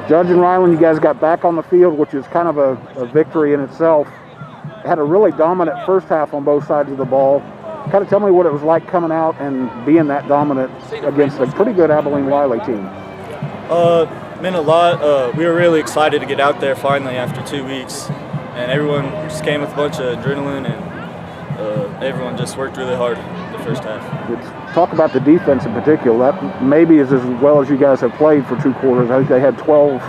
Judge and Rylan, you guys got back on the field, which is kind of a victory in itself. Had a really dominant first half on both sides of the ball. Kind of tell me what it was like coming out and being that dominant against a pretty good Abilene Wiley team. Meant a lot. We were really excited to get out there finally after 2 weeks, and everyone just came with a bunch of adrenaline, and everyone just worked really hard the first half. Let's talk about the defense in particular. That maybe is as well as you guys have played for 2 quarters. I think they had 12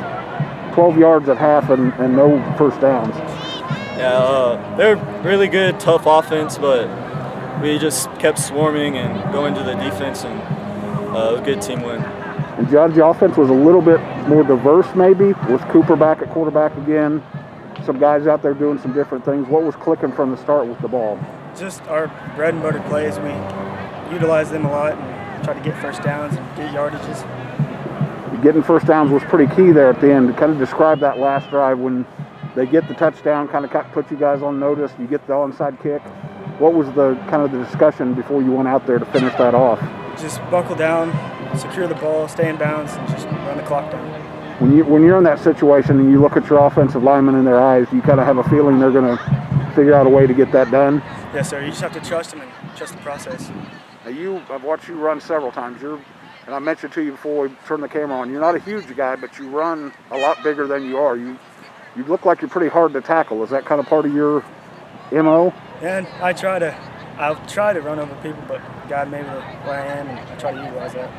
yards at half and no first downs. Yeah, they're really good, tough offense, but we just kept swarming and going to the defense, and a good team win. And Judge, the offense was a little bit more diverse maybe, with Cooper back at quarterback again, some guys out there doing some different things. What was clicking from the start with the ball? Just our bread and butter plays. We utilize them a lot and try to get first downs and get yardages. Getting first downs was pretty key there at the end. Kind of describe that last drive when they get the touchdown, kind of put you guys on notice, you get the onside kick. What was the kind of the discussion before you went out there to finish that off? Just buckle down, secure the ball, stay in bounds, and just run the clock down. When you're in that situation and you look at your offensive linemen in their eyes, you kind of have a feeling they're going to figure out a way to get that done? Yes, sir. You just have to trust them and trust the process. Now I've watched you run several times. And I mentioned to you before we turned the camera on, you're not a huge guy, but you run a lot bigger than you are. You look like you're pretty hard to tackle. Is that kind of part of your MO? And I'll try to run over people, but God made me where I am, and I try to utilize that.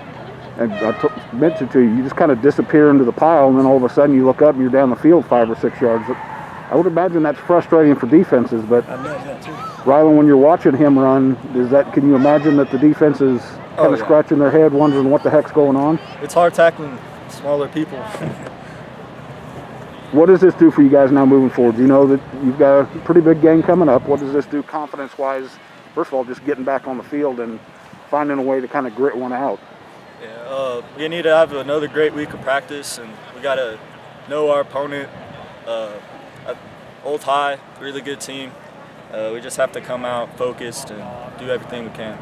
And I mentioned to you, you just kind of disappear into the pile, and then all of a sudden you look up and you're down the field 5 or 6 yards. I would imagine that's frustrating for defenses, but I imagine that too. Rylan, when you're watching him run, can you imagine that the defense is kind of scratching their head, wondering what the heck's going on? It's hard tackling smaller people. What does this do for you guys now moving forward? You know that you've got a pretty big game coming up. What does this do confidence-wise? First of all, just getting back on the field and finding a way to kind of grit one out. Yeah, we need to have another great week of practice, and we got to know our opponent. Old High, really good team. We just have to come out focused and do everything we can.